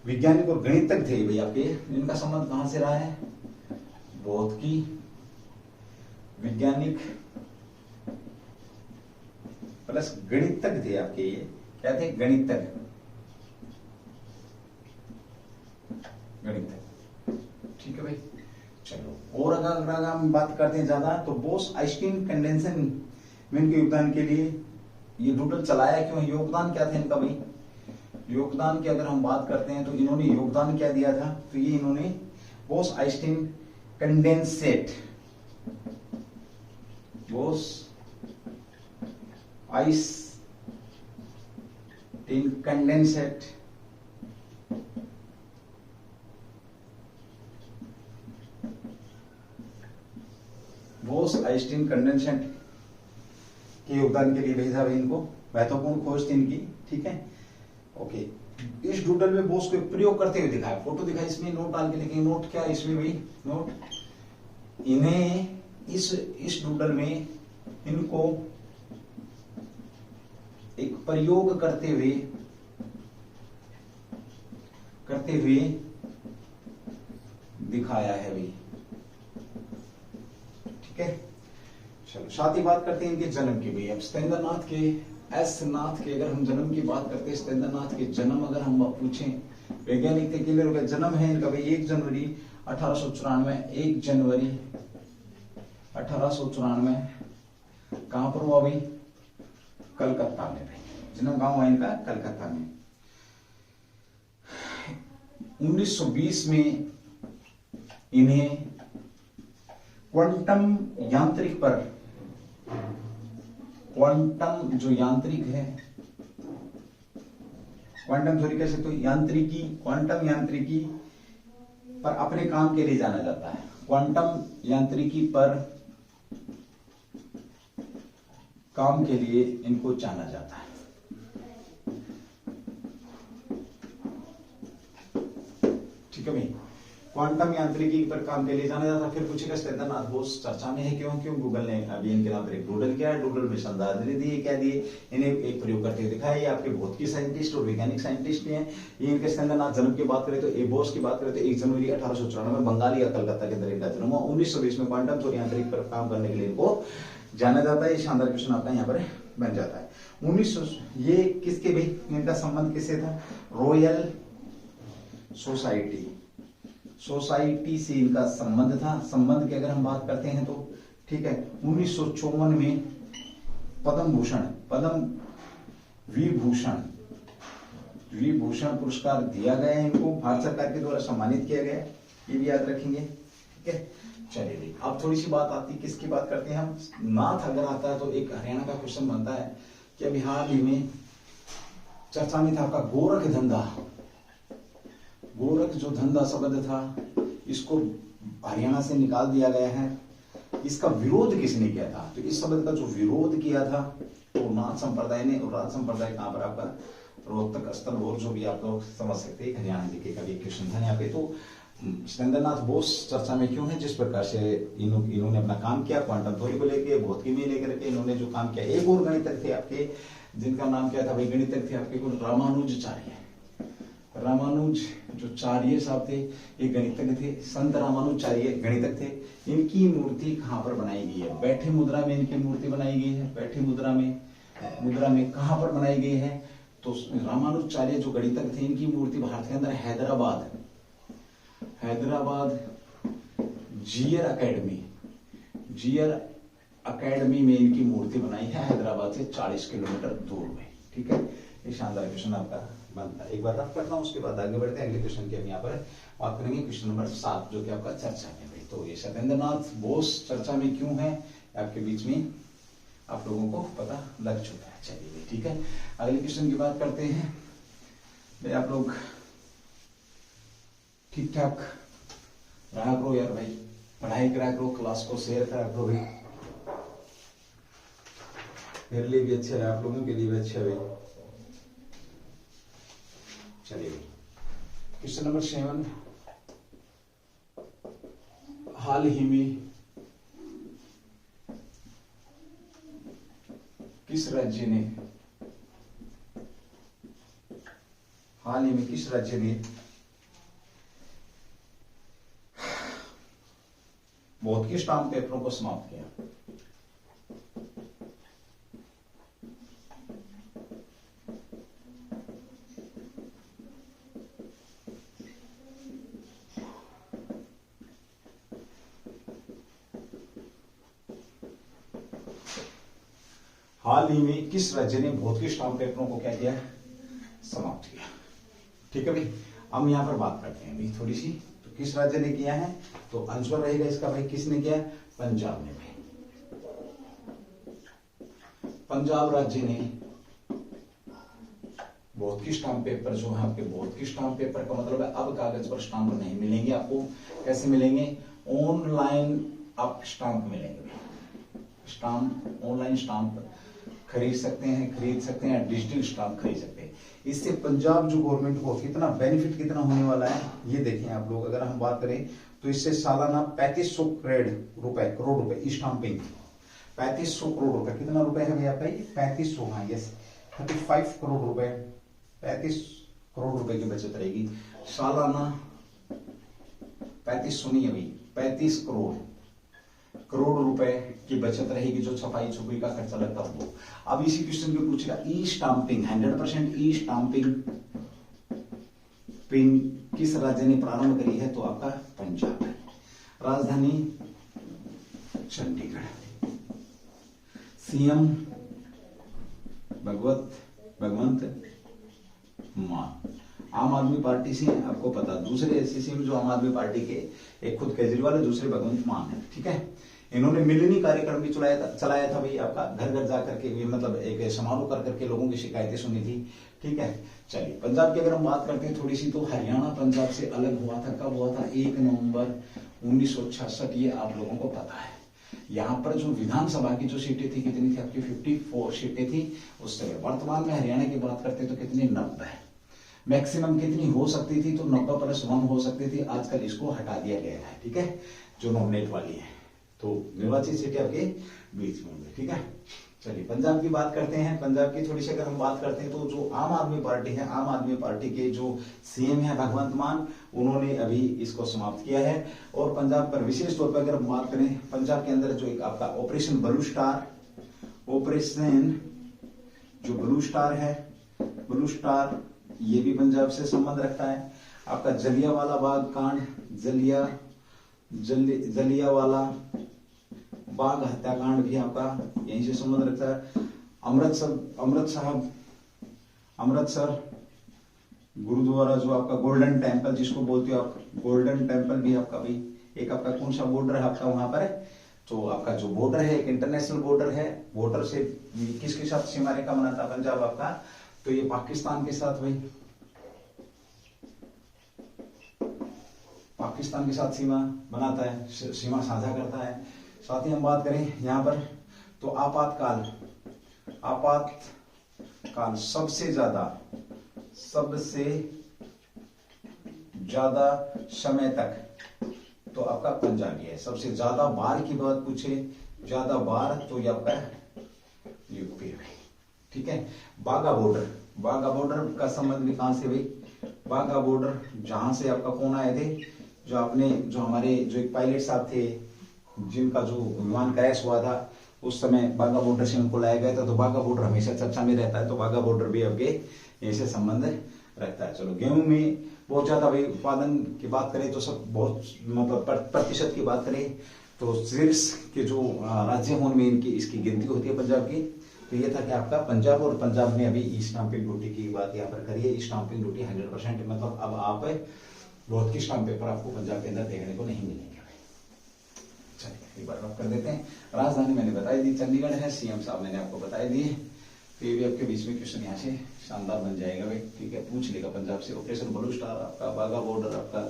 Speaker 1: वैज्ञानिक और गणितज्ञ थे भाई आपके। इनका संबंध कहां से रहा है? भौतिकी वैज्ञानिक प्लस गणितज्ञ थे आपके। ये क्या थे? गणितज्ञ। ठीक है भाई। चलो और अगर हम बात करते हैं ज्यादा, तो बोस आइंस्टीन कंडेंसन में इनके योगदान के लिए ये डूडल चलाया क्यों? योगदान क्या था इनका भाई? योगदान की अगर हम बात करते हैं तो इन्होंने योगदान क्या दिया था? तो ये इन्होंने Bose Einstein condensate, Bose Einstein condensate Bose Einstein condensate के योगदान के लिए भेजा भाई इनको, महत्वपूर्ण खोज थी इनकी। ठीक है, ओके। इस डूडल में बोस को प्रयोग करते हुए दिखाया, फोटो दिखाई, इसमें नोट डाल के लिखेंगे। नोट क्या इसमें भाई? नोट इन्हें इस डूडल में इनको एक प्रयोग करते हुए दिखाया है भाई। ठीक है, चलो साथ ही बात करते हैं इनके जन्म की भी। अब सत्येंद्र नाथ के, एस नाथ के अगर हम जन्म की बात करते हैं, सत्येंद्र नाथ के जन्म अगर हम पूछें, वैज्ञानिक थे, क्लियर हो गया। जन्म है इनका भाई 1 जनवरी 1894, 1 जनवरी 1894। कहां पर हुआ भाई? कलकत्ता में भाई, जन्म गांव है इनका कलकत्ता में। 1920 में इन्हें क्वांटम यांत्रिक पर, क्वांटम जो यांत्रिक है, क्वांटम थ्योरी कह सकते हो, यांत्रिकी, क्वांटम यांत्रिकी पर अपने काम के लिए जाना जाता है। क्वांटम यांत्रिकी पर काम के लिए इनको जाना जाता है। ठीक है भाई, क्वांटम यांत्रिकी पर काम के लिए जाना जाता है। फिर पूछेगा सत्येंद्र नाथ बोस चर्चा में है क्यों? क्यों गूगल ने अभी इनके नाम पर एक डूडल किया है, डूडल में श्रद्धांजलि दी, क्या दिए? इन्हें एक प्रयोग करते हुए दिखाया। ये आपके भौतिकी साइंटिस्ट और वैज्ञानिक साइंटिस्ट हैं। ये इनके सत्येंद्र नाथ जन्म की बात करें तो, ए बोस की बात करें तो 1 जनवरी 1894 बंगाली या कलकत्ता के अंदर इनका जन्म हुआ। 1920 में क्वांटम और यांत्रिक पर काम करने के लिए इनको जाना जाता है। ये शानदार क्वेश्चन आपका यहाँ पर बन जाता है। 1900 ये किसके भी, इनका संबंध किससे था? रॉयल सोसाइटी से इनका संबंध था। संबंध की अगर हम बात करते हैं तो ठीक है, 1954 में पद्म विभूषण पुरस्कार दिया गया है इनको, भारत सरकार के द्वारा सम्मानित किया गया, ये भी याद रखेंगे। ठीक है, चलिए भाई अब थोड़ी सी बात आती है, किसकी बात करते हैं हम? नाथ अगर आता है तो एक हरियाणा का क्वेश्चन बनता है कि अभी हाल ही में चर्चा में था आपका गोरख धंधा। गोरख जो धंधा शब्द था, इसको हरियाणा से निकाल दिया गया है। इसका विरोध किसने किया था? तो इस शब्द का जो विरोध किया था वो नाथ संप्रदाय ने। और नाथ संप्रदाय कहां पर आपका? रोहतक स्थल और जो भी आप लोग समझ सकते हैं हरियाणा जीके का भी क्वेश्चन था यहाँ पे। तो सत्येंद्रनाथ बोस चर्चा में क्यों है, जिस प्रकार से इन्होंने अपना काम किया क्वांटम थ्योरी को लेके, भौतिकी में लेकर के इन्होंने जो काम किया। एक और गणितज्ञ थे आपके जिनका नाम क्या था भाई, गणितज्ञ थे आपके रामानुजाचार्य। रामानुजाचार्य साहब थे, ये गणितज्ञ थे, संत रामानुजाचार्य गणितज्ञ थे। इनकी मूर्ति कहाँ पर बनाई गई है, बैठे मुद्रा में इनकी मूर्ति बनाई गई है। बैठे मुद्रा में कहाँ पर बनाई गई है, तो रामानुजाचार्य जो गणितज्ञ थे इनकी मूर्ति भारत के अंदर हैदराबाद जीयर अकेडमी में इनकी मूर्ति बनाई है, हैदराबाद से 40 किलोमीटर दूर में। ठीक है, ये शानदार क्वेश्चन आपका बनता है। एक बार रफ करता हूं, उसके बाद आगे बढ़ते हैं अगले क्वेश्चन की। हम यहाँ पर बात करेंगे क्वेश्चन नंबर 7 जो कि आपका चर्चा में है। तो ये सत्येंद्रनाथ बोस चर्चा में क्यों है, आपके बीच में आप लोगों को पता लग चुका है। चलिए ठीक है, अगले क्वेश्चन की बात करते हैं। भाई आप लोग ठीक ठाक रहा करो यार भाई, पढ़ाई करा करो, क्लास को शेयर करा करो भाई, मेरे लिए भी अच्छा है, आप लोगों के लिए भी अच्छा है भाई। चलिए क्वेश्चन नंबर 7, हाल ही में किस राज्य ने भौतिकी स्टाम्प पेपरों को समाप्त किया? हाल ही में किस राज्य ने भौतिकी स्टाम्प पेपरों को क्या किया, समाप्त किया? ठीक है भाई, हम यहां पर बात करते हैं भाई थोड़ी सी, तो किस राज्य ने किया है, तो आंसर रहेगा इसका भाई किसने किया, पंजाब ने भाई। पंजाब राज्य ने भौतिकी स्टाम्प पेपर जो है आपके, भौतिकी स्टाम्प पेपर का मतलब है अब कागज पर स्टाम्प नहीं मिलेंगे आपको, कैसे मिलेंगे, ऑनलाइन आप स्टाम्प मिलेंगे। स्टाम्प, ऑनलाइन स्टाम्प खरीद सकते हैं, डिजिटल स्टाम्प खरीद सकते हैं। इससे पंजाब जो गवर्नमेंट को कितना बेनिफिट कितना होने वाला है, ये देखें आप लोग। अगर हम बात करें तो इससे सालाना 3500 करोड़ रुपए स्टाम्पिंग, 3500 करोड़ रुपए, कितना रुपए है भैया भाई, 3500, हाँ यस 35 करोड़ रुपए, 35 करोड़ रुपए की बचत रहेगी सालाना। 3500 नहीं है भाई, 35 करोड़ रुपए की बचत रहेगी, जो छपाई छुपाई का खर्चा लगता है वो। अब इसी क्वेश्चन में पूछेगा ई स्टाम्पिंग, 100% ई स्टाम्पिंग पिन किस राज्य ने प्रारंभ करी है, तो आपका पंजाब है। राजधानी चंडीगढ़। सीएम भगवंत मान, आम आदमी पार्टी से आपको पता, दूसरे ऐसे सीएम जो आम आदमी पार्टी के, एक खुद केजरीवाल है, दूसरे भगवंत मान है। ठीक है, इन्होंने मिलनी कार्यक्रम भी चलाया था भाई आपका, घर घर जाकर के, मतलब एक समारोह कर करके लोगों की शिकायतें सुनी थी। ठीक है, चलिए पंजाब की अगर हम बात करते हैं थोड़ी सी, तो हरियाणा पंजाब से अलग हुआ था, कब हुआ था, 1 नवंबर 1966, ये आप लोगों को पता है। यहाँ पर जो विधानसभा की जो सीटें थी कितनी थी आपकी, 54 सीटें थी उस समय। वर्तमान में हरियाणा की बात करते तो कितनी, 90। मैक्सिमम कितनी हो सकती थी, तो 90+1 हो सकती थी, आजकल इसको हटा दिया गया है। ठीक है, जो नॉमिनेट वाली है, तो निर्वाचित सीटें आपके बीच में होंगी। ठीक है, चलिए पंजाब की बात करते हैं। पंजाब की थोड़ी सी अगर हम बात करते हैं, तो जो आम आदमी पार्टी है, आम आदमी पार्टी के जो सीएम है भगवंत मान, उन्होंने अभी इसको समाप्त किया है। और पंजाब पर विशेष तौर पर अगर हम बात करें, पंजाब के अंदर जो एक आपका ऑपरेशन ब्लू स्टार है, ब्लू स्टार ये भी पंजाब से संबंध रखता है। आपका जलियांवाला बाग कांड, जलियांवाला बाग हत्याकांड भी आपका यहीं से संबंध रखता है। अमृतसर गुरुद्वारा जो आपका गोल्डन टेम्पल जिसको बोलते हो आप, गोल्डन टेम्पल भी आपका भाई एक आपका कौन सा बॉर्डर है आपका वहां पर, तो आपका जो बॉर्डर है एक इंटरनेशनल बॉर्डर है। बॉर्डर से किसके साथ सीमा रेखा बनाता है पंजाब आपका, तो ये पाकिस्तान के साथ भाई, पाकिस्तान के साथ सीमा बनाता है, सीमा साझा करता है। साथ ही हम बात करें यहाँ पर, तो आपातकाल सबसे ज्यादा सबसे ज्यादा समय तक, तो आपका पंजाबी है। सबसे ज्यादा बार की बात पूछे, ज्यादा बार, तो ये आपका यूपी है। ठीक है। बाघा बॉर्डर, बाघा बॉर्डर का संबंध भी कहां से भाई, बाघा बॉर्डर जहां से आपका कौन आए थे, जो आपने जो हमारे जो एक पायलट साहब थे जिनका जो विमान क्रैश हुआ था उस समय बाघा बॉर्डर से उनको लाया गया था। तो बाघा बॉर्डर हमेशा चर्चा में रहता है, तो बाघा बॉर्डर भी आपके ऐसे संबंध रहता है। चलो, गेहूं में बहुत ज्यादा भाई उत्पादन की बात करें तो सब बहुत मतलब प्रतिशत की बात करें तो शीर्ष के जो राज्य हों में इनकी इसकी गिनती होती है पंजाब की। तो ये था कि आपका पंजाब, और पंजाब ने अभी ई स्टाम्पिंग ड्यूटी की बात यहाँ पर करी है। ई स्टाम्पिंग ड्यूटी 100%, मतलब अब आप बहुत की स्टाम्प पेपर आपको पंजाब के अंदर देखने को नहीं मिलेंगे। चलिए एक बार बात कर देते हैं। राजधानी मैंने बताई दी चंडीगढ़ है, सीएम साहब मैंने आपको बताई दी है। तो ये भी आपके बीच में क्वेश्चन यहाँ से शानदार बन जाएगा भाई। ठीक है, पूछ लेगा पंजाब से। ऑपरेशन ब्लू स्टार आपका, बाघा बॉर्डर आपका,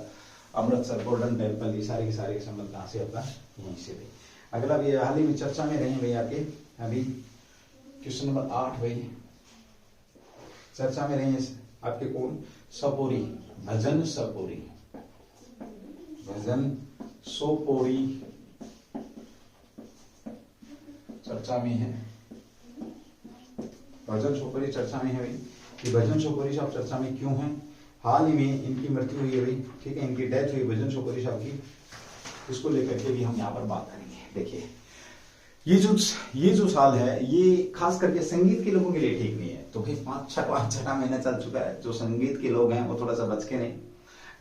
Speaker 1: अमृतसर गोल्डन टेम्पल, ये सारे के सारे संबंध कहाँ से आपका, यहीं से भाई। अगला भी हाल ही में चर्चा में रहे भाई आपके, अभी क्वेश्चन नंबर 8 भाई चर्चा में रहे आपके कौन, सपोरी, भजन सपोरी, भजन सोपोरी चर्चा में है। भजन सोपोरी चर्चा में है भाई। ये भजन सोपोरी साहब चर्चा में क्यों है, हाल ही में इनकी मृत्यु हुई है भाई। ठीक है, इनकी डेथ हुई भजन सोपोरी साहब की, इसको लेकर के भी हम यहाँ पर बात करेंगे। देखिए, ये जो साल है ये खास करके संगीत के लोगों के लिए ठीक नहीं है। तो भाई 5-6 महीना चल चुका है, जो संगीत के लोग हैं वो थोड़ा सा बच के नहीं।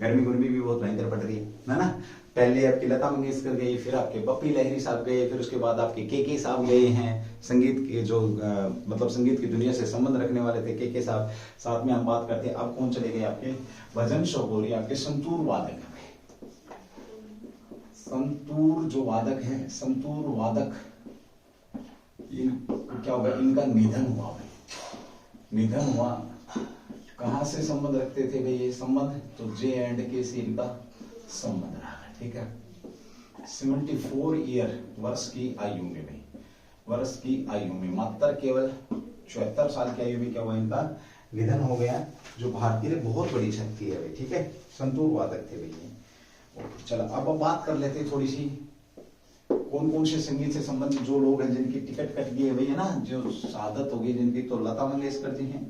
Speaker 1: गर्मी भी बहुत भयंकर पड़ रही है ना। पहले आपकी लता मंगेशकर गई, फिर आपके पप्पी लहरी साहब गए, फिर उसके बाद आपके के साहब गए हैं। संगीत के जो मतलब संगीत की दुनिया से संबंध रखने वाले थे के साहब, साथ में हम बात करते हैं। अब कौन चले गए आपके, भजन सोपोरी, आपके संतूर वादक है। संतूर जो वादक है, संतूर वादक, क्या होगा, इनका निधन हुआ भाई। निधन हुआ, कहां से संबंध रखते थे भाई ये संबंध, तो J&K से इनका संबंध रहा। ठीक है, 74 ईयर, वर्ष की आयु में भाई, वर्ष की आयु में मात्र केवल 74 साल की आयु में क्या हुआ, इनका निधन हो गया, जो भारत के लिए बहुत बड़ी क्षति है भाई। ठीक है, संतूर वादक थे भाई। चलो अब बात कर लेते हैं थोड़ी सी, कौन कौन से संगीत से संबंधित जो लोग हैं जिनकी टिकट कट गई है भैया ना, जो शहादत हो गई जिनकी, तो लता मंगेशकर जी हैं।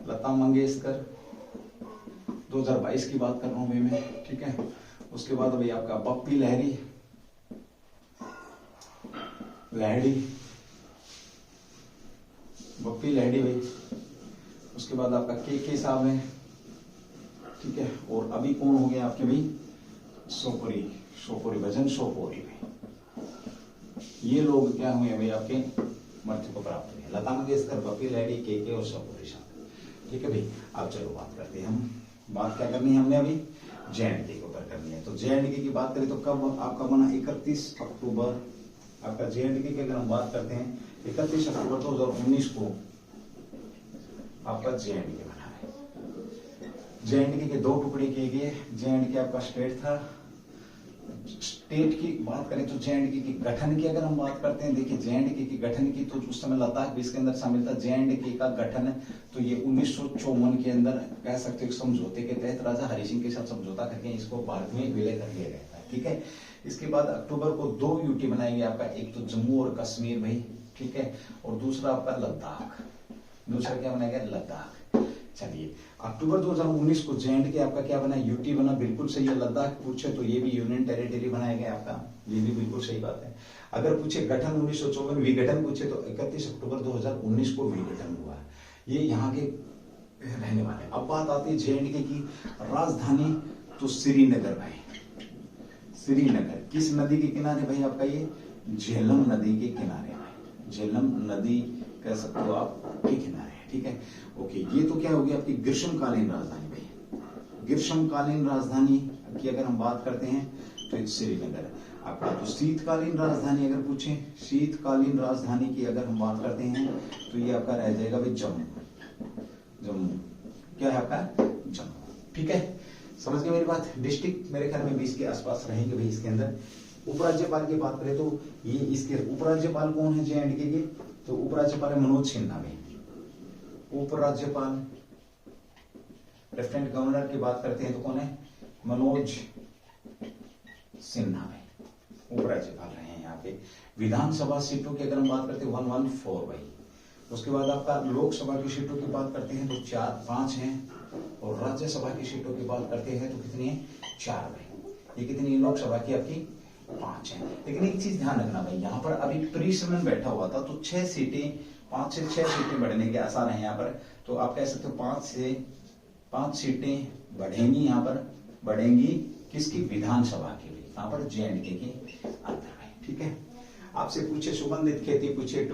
Speaker 1: लता मंगेशकर 2022 की बात कर रहा हूं मैं। ठीक है, उसके बाद भाई आपका पप्पी लहरी पप्पी लहरी भाई। उसके बाद आपका के साहब है। ठीक है, और अभी कौन हो गया आपके भाई, सोपोरी, भजन सोपोरी भाई। ये लोग क्या हुए भाई, आपके मृत्यु को प्राप्त हुए। लता मंगेशकर, पप्पी लहरी, के और सोपोरी साहब। ठीक है भाई, अब चलो बात करते हैं हम। बात क्या करनी है हमने अभी, J&K के ऊपर करनी है। तो J&K की बात करें तो कब आपका बना, 31 अक्टूबर आपका J&K की अगर हम बात करते हैं 31 अक्टूबर 2019 को आपका J&K बना है। J&K के 2 टुकड़े किए गए। J&K आपका स्टेट था। स्टेट की बात करें तो J&K की गठन की अगर हम बात करते हैं, देखिए J&K की गठन की, तो उस समय लद्दाख भी इसके अंदर शामिल था। J&K का गठन तो ये 1954 के अंदर कह सकते हो समझौते के तहत राजा हरि सिंह के साथ समझौता करके इसको भारत में विलय कर लिया गया था। ठीक है, इसके बाद अक्टूबर को 2 यूटी बनाई गई आपका, एक तो जम्मू और कश्मीर भाई। ठीक है, और दूसरा आपका लद्दाख, दूसरा क्या बनाया गया, लद्दाख। चलिए, अक्टूबर 2019 को J&K आपका क्या बना, यूटी बना, बिल्कुल सही है। लद्दाख पूछे तो ये भी यूनियन टेरिटरी बनाया गया आपका, ये भी बिल्कुल सही बात है। अगर पूछे गठन 1954 विघटन पूछे तो 31 अक्टूबर 2019 को विघटन हुआ। ये यहाँ के रहने वाले। अब बात आती है J&K की राजधानी, तो श्रीनगर भाई। श्रीनगर किस नदी के किनारे भाई आपका, ये झेलम नदी के किनारे भाई। झेलम नदी कह सकते हो आप के किनारे। ठीक है, ओके। ये तो क्या होगी आपकी ग्रीष्मकालीन राजधानी भाई। ग्रीष्मकालीन राजधानी की अगर हम बात करते हैं तो श्रीनगर आपका। तो शीतकालीन राजधानी अगर पूछे, शीतकालीन राजधानी की अगर हम बात करते हैं तो ये आपका रह जाएगा भाई जम्मू। क्या है आपका, जम्मू। ठीक है, समझ गए मेरी बात। डिस्ट्रिक्ट मेरे ख्याल में 20 के आसपास रहेंगे भाई इसके अंदर। उपराज्यपाल की बात करें तो ये इसके उपराज्यपाल कौन है J&K के, तो उपराज्यपाल है मनोज सिन्हा भाई। उपराज्यपाल लेफ्टिनेंट गवर्नर की बात करते हैं तो कौन है, मनोज सिन्हा भाई, उपराज्यपाल रहे हैं यहाँ पे। विधानसभा सीटों की अगर हम बात करते हैं 114 भाई। उसके बाद आपका लोकसभा की सीटों की बात करते हैं तो 5 हैं, और राज्यसभा की सीटों की बात करते हैं तो कितनी है, 4 भाई। ये कितनी, लोकसभा की आपकी 5 है। लेकिन एक चीज ध्यान रखना भाई, यहाँ पर अभी प्रीसमन बैठा हुआ था तो 6 सीटें, 5 से 6 सीटें बढ़ने के आसार है यहाँ पर। तो आप कह सकते हो 5 से 5 सीटें बढ़ेंगी, यहाँ पर बढ़ेंगी किसकी, विधानसभा की भी, यहाँ पर J&K के अंदर में। ठीक है, आपसे पूछे सुगंधित खेती पूछे,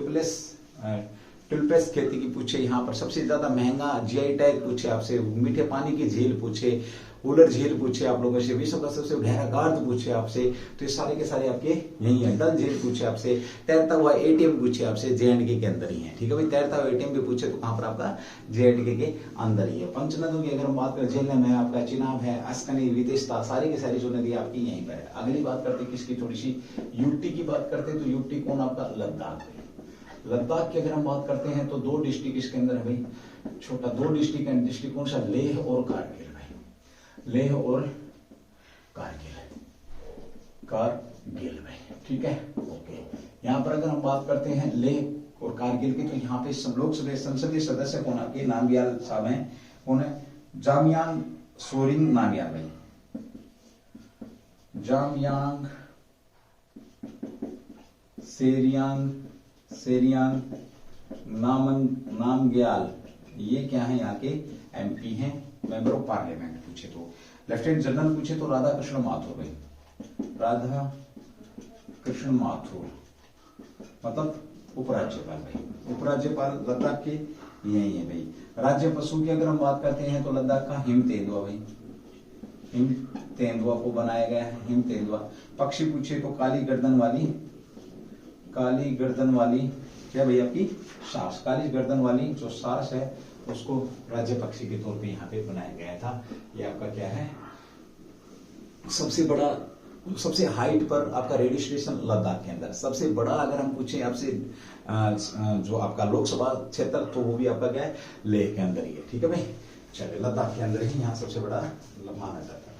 Speaker 1: टुलपेस खेती की पूछे, यहाँ पर सबसे ज्यादा महंगा GI टैग पूछे आपसे, मीठे पानी की झील पूछे, उलर झील पूछे आप लोगों से, विश्व का सबसे गहरा गार्ड पूछे आपसे, तो ये सारे के सारे आपके यही है। डल झील पूछे आपसे, तैरता हुआ ATM पूछे आपसे, J&K के अंदर ही है। ठीक है भाई, तैरता हुआ ATM भी पूछे तो कहाँ पर आपका, J&K के अंदर ही है। पंचनदियों की अगर हम बात करें, झेलम है आपका, चिनाब है, अस्कनी, विदिशा, सारी की सारी जो नदी आपकी यहीं पर है। अगली बात करते किसकी, थोड़ी सी यूटी की बात करते हैं तो यूटी कौन आपका, लद्दाख। लद्दाख की अगर हम बात करते हैं तो 2 डिस्ट्रिक्ट इसके अंदर है भाई, छोटा 2 डिस्ट्रिक्ट कौन सा, लेह और कारगिल भाई, लेह और कारगिल भाई। ठीक है, ओके। यहाँ पर अगर हम बात करते हैं लेह और कारगिल की, तो यहाँ पे लोकसभा संसदीय सदस्य कौन आपके, नामग्याल साहब हैं, कौन है, जामयांग सोरिंग नामग्याल भाई, जामयांग सेरियांग नामग्याल, ये क्या है, यहाँ के MP हैं, मेंबर ऑफ पार्लियामेंट पूछे तो। लेफ्टिनेंट जनरल पूछे तो राधा कृष्ण माथुर भाई, राधा कृष्ण माथुर मतलब उपराज्यपाल भाई, उपराज्यपाल लद्दाख के यही है भाई। राज्य पशु की अगर हम बात करते हैं तो लद्दाख का हिम तेंदुआ भाई, हिम तेंदुआ को बनाया गया है, हिम तेंदुआ। पक्षी पूछे तो काली गर्दन वाली क्या भाई आपकी, सारस, काली गर्दन वाली जो सारस है उसको राज्य पक्षी के तौर पे यहाँ पे बनाया गया था। ये आपका क्या है, सबसे बड़ा, सबसे हाइट पर आपका रेडियो स्टेशन लद्दाख के अंदर। सबसे बड़ा अगर हम पूछे आपसे जो आपका लोकसभा क्षेत्र, तो वो भी आपका क्या है, लेह के अंदर ही है। ठीक है भाई, चलिए, लद्दाख के अंदर ही यहाँ सबसे बड़ा माना जाता है।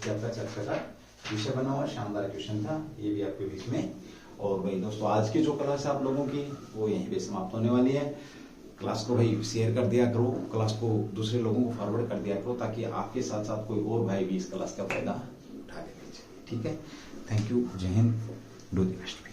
Speaker 1: ये आपका चर्चा का विषय बना हुआ, शानदार क्वेश्चन था ये भी आपके बीच में। और भाई दोस्तों, आज की जो क्लास है आप लोगों की वो यहीं पे समाप्त होने वाली है। क्लास को भाई शेयर कर दिया करो, क्लास को दूसरे लोगों को फॉरवर्ड कर दिया करो, ताकि आपके साथ साथ कोई और भाई भी इस क्लास का फायदा उठा ले। ठीक है, थैंक यू, जय हिंद, डू द बेस्ट।